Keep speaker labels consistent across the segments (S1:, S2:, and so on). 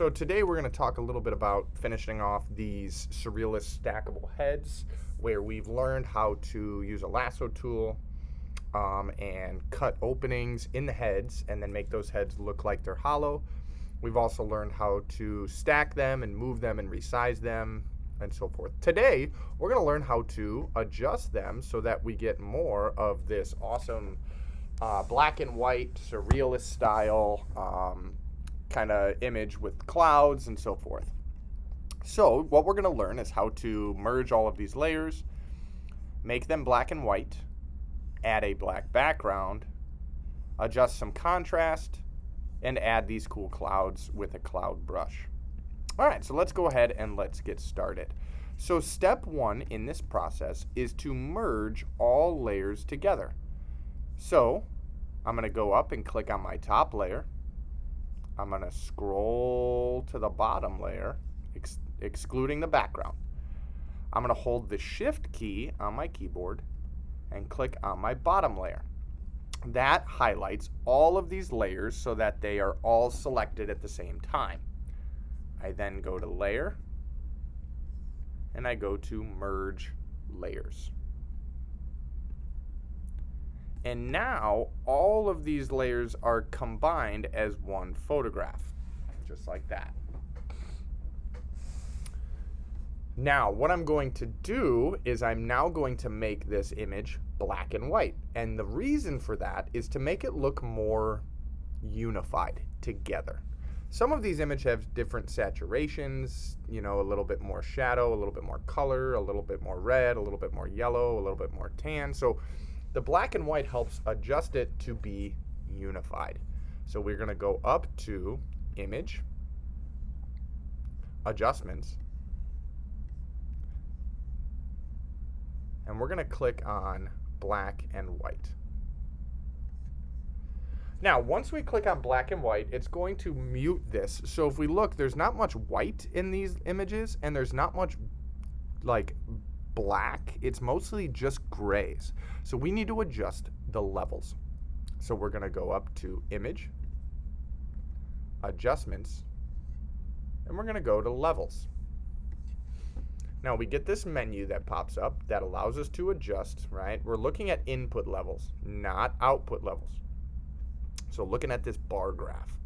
S1: So today we're going to talk a little bit about finishing off these surrealist stackable heads, where we've learned how to use a lasso tool and cut openings in the heads and then make those heads look like they're hollow. We've also learned how to stack them and move them and resize them and so forth. Today we're going to learn how to adjust them so that we get more of this awesome black and white surrealist style kind of image with clouds and so forth. So what we're going to learn is how to merge all of these layers, make them black and white, add a black background, adjust some contrast, and add these cool clouds with a cloud brush. All right, so let's go ahead and let's get started. So step one in this process is to merge all layers together. So I'm going to go up and click on my top layer. I'm going to scroll to the bottom layer, excluding the background. I'm going to hold the Shift key on my keyboard and click on my bottom layer. That highlights all of these layers so that they are all selected at the same time. I then go to Layer, and I go to Merge Layers. And now all of these layers are combined as one photograph, just like that. Now, what I'm going to do is I'm now going to make this image black and white. And the reason for that is to make it look more unified together. Some of these images have different saturations, you know, a little bit more shadow, a little bit more color, a little bit more red, a little bit more yellow, a little bit more tan. So the black and white helps adjust it to be unified. So we're going to go up to Image, Adjustments, and we're going to click on black and white. Now, once we click on black and white, it's going to mute this. So if we look, there's not much white in these images, and there's not much like black. It's mostly just grays. So we need to adjust the levels. So we're going to go up to Image, Adjustments, and we're going to go to Levels. Now we get this menu that pops up that allows us to adjust, right? We're looking at input levels, not output levels. So looking at this bar graph.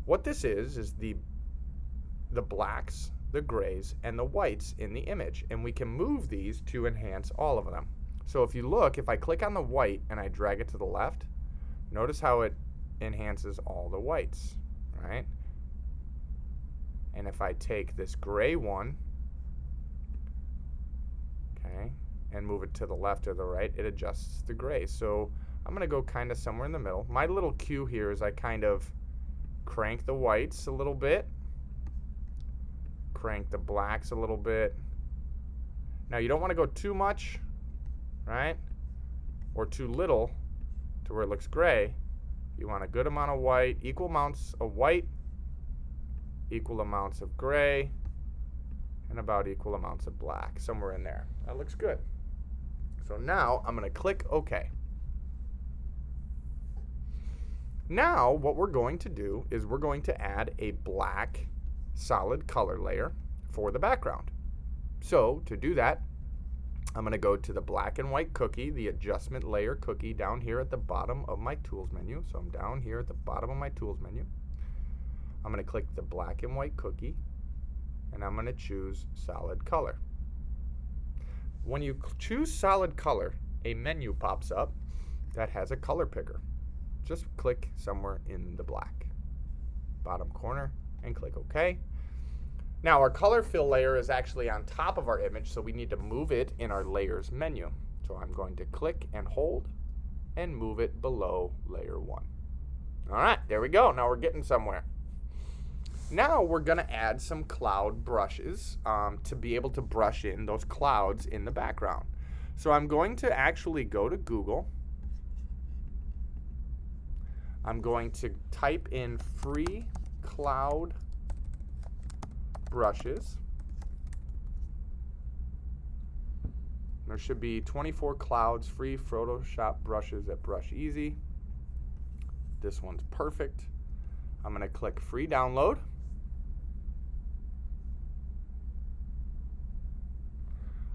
S1: What this is the blacks, the grays, and the whites in the image. And we can move these to enhance all of them. So if you look, if I click on the white and I drag it to the left, notice how it enhances all the whites, right? And if I take this gray one, okay, and move it to the left or the right, it adjusts the gray. So I'm going to go kind of somewhere in the middle. My little cue here is I kind of crank the whites a little bit, crank the blacks a little bit. Now you don't want to go too much, right? Or too little to where it looks gray. You want a good amount of white, equal amounts of white, equal amounts of gray, and about equal amounts of black, somewhere in there. That looks good. So now I'm going to click OK. Now what we're going to do is we're going to add a black solid color layer for the background. So to do that, I'm going to go to the black and white cookie, the adjustment layer cookie down here at the bottom of my tools menu. So I'm down here at the bottom of my tools menu. I'm going to click the black and white cookie, and I'm going to choose solid color. When you choose solid color, a menu pops up that has a color picker. Just click somewhere in the black bottom corner and click OK. Now our color fill layer is actually on top of our image, so we need to move it in our layers menu. So I'm going to click and hold and move it below layer 1. All right, there we go. Now we're getting somewhere. Now we're going to add some cloud brushes to be able to brush in those clouds in the background. So I'm going to actually go to Google. I'm going to type in free cloud brushes. There should be 24 clouds, free Photoshop brushes at Brush Easy. This one's perfect. I'm going to click free download.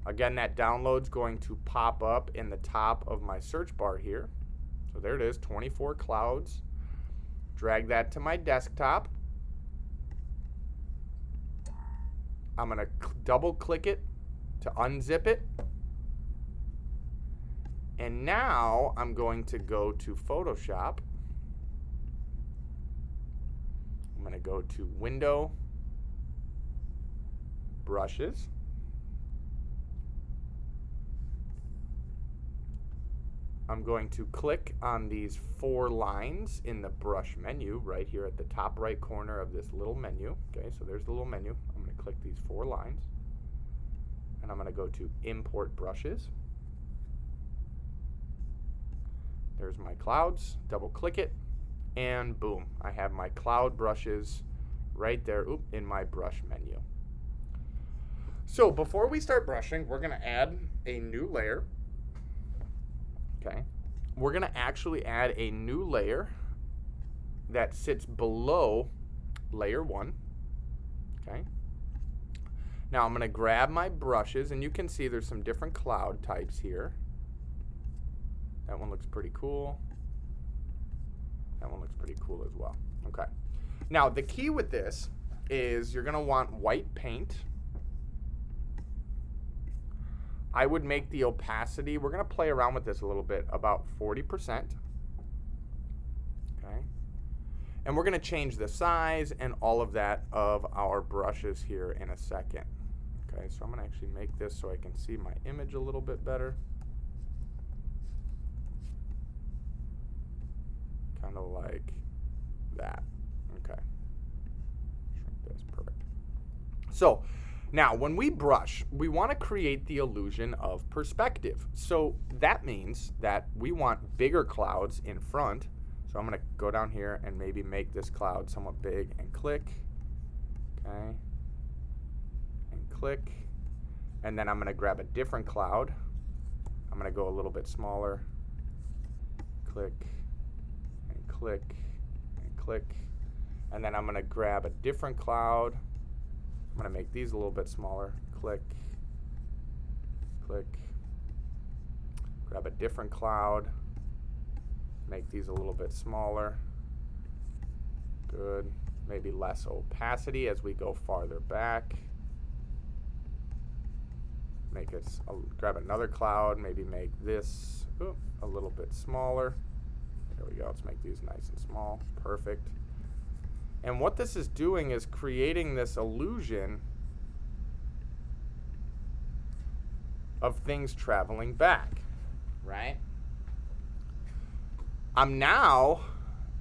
S1: Again, that download's going to pop up in the top of my search bar here. So there it is, 24 clouds. Drag that to my desktop. I'm going to double click it to unzip it. And now I'm going to go to Photoshop. I'm going to go to Window, Brushes. I'm going to click on these 4 lines in the brush menu right here at the top right corner of this little menu. Okay, so there's the little menu. I'm going to click these 4 lines. And I'm going to go to Import Brushes. There's my clouds. Double click it. And boom, I have my cloud brushes right there in my brush menu. So before we start brushing, we're going to add a new layer. Okay, we're going to actually add a new layer that sits below layer 1. Okay. Now I'm going to grab my brushes, and you can see there's some different cloud types here. That one looks pretty cool. That one looks pretty cool as well. Okay. Now the key with this is you're going to want white paint. I would make the opacity, we're going to play around with this a little bit, about 40%. Okay. And we're going to change the size and all of that of our brushes here in a second. Okay, so I'm going to actually make this so I can see my image a little bit better. Kind of like that. Okay. Shrink this, perfect. So, now, when we brush, we want to create the illusion of perspective. So that means that we want bigger clouds in front. So I'm going to go down here and maybe make this cloud somewhat big and click. Okay. And click. And then I'm going to grab a different cloud. I'm going to go a little bit smaller. Click and click and click. And then I'm going to grab a different cloud. I'm going to make these a little bit smaller. Click, click. Grab a different cloud. Make these a little bit smaller. Good. Maybe less opacity as we go farther back. Make it, grab another cloud. Maybe make this a little bit smaller. There we go. Let's make these nice and small. Perfect. And what this is doing is creating this illusion of things traveling back, right? I'm now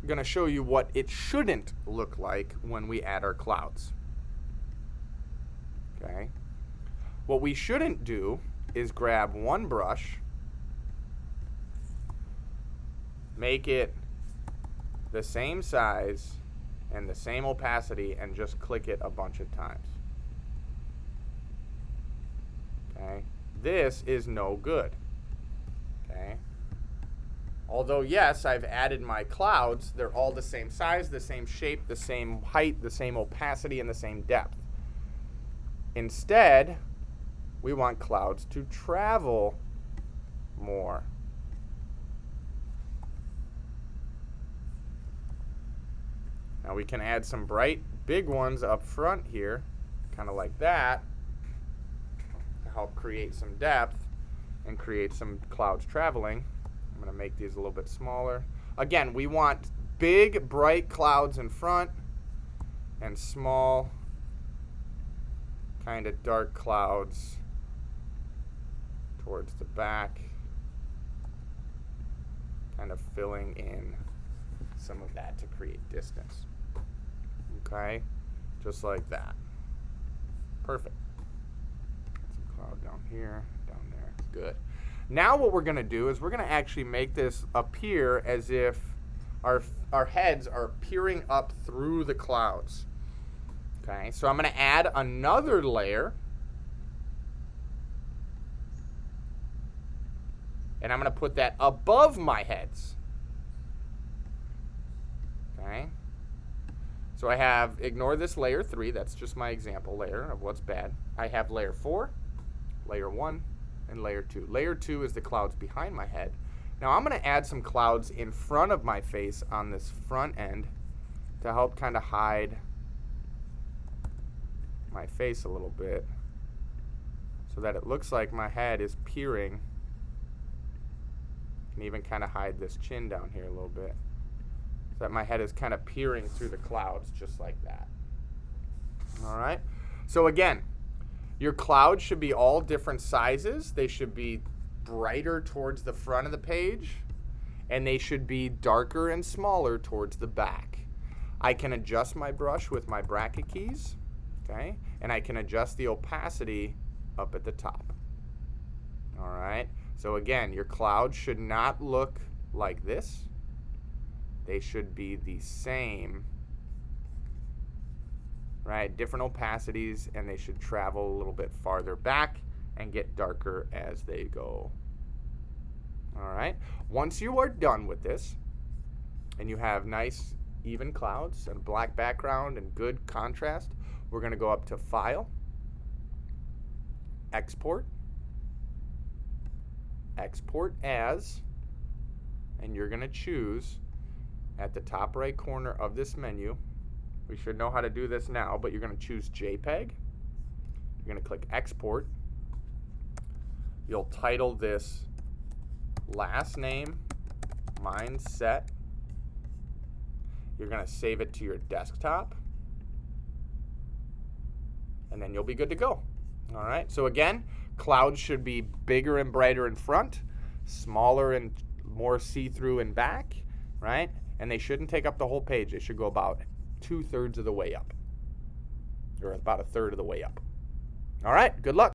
S1: going to show you what it shouldn't look like when we add our clouds. Okay? What we shouldn't do is grab one brush, make it the same size and the same opacity, and just click it a bunch of times. Okay? This is no good. Okay? Although, yes, I've added my clouds, they're all the same size, the same shape, the same height, the same opacity, and the same depth. Instead, we want clouds to travel more. Now we can add some bright, big ones up front here, kind of like that, to help create some depth and create some clouds traveling. I'm going to make these a little bit smaller. Again, we want big, bright clouds in front and small, kind of dark clouds towards the back, kind of filling in some of that to create distance. Okay, just like that. Perfect. Some cloud down here, down there. Good. Now what we're going to do is we're going to actually make this appear as if our heads are peering up through the clouds. Okay, so I'm going to add another layer. And I'm going to put that above my heads. Okay. So I have, ignore this layer 3, that's just my example layer of what's bad. I have layer 4, layer 1, and layer 2. Layer 2 is the clouds behind my head. Now I'm going to add some clouds in front of my face on this front end to help kind of hide my face a little bit so that it looks like my head is peering. Can even kind of hide this chin down here a little bit so that my head is kind of peering through the clouds just like that. All right. So again, your clouds should be all different sizes. They should be brighter towards the front of the page, and they should be darker and smaller towards the back. I can adjust my brush with my bracket keys, okay? And I can adjust the opacity up at the top. All right. So again, your clouds should not look like this. They should be the same, right? Different opacities, and they should travel a little bit farther back and get darker as they go. All right. Once you are done with this and you have nice even clouds and black background and good contrast, we're going to go up to File, Export, Export As, and you're going to choose at the top right corner of this menu. We should know how to do this now, but you're going to choose JPEG. You're going to click Export. You'll title this last name mindset. You're going to save it to your desktop, and then you'll be good to go. All right. So again, clouds should be bigger and brighter in front, smaller and more see-through in back, right? And they shouldn't take up the whole page. They should go about 2/3 of the way up, or about 1/3 of the way up. All right. Good luck.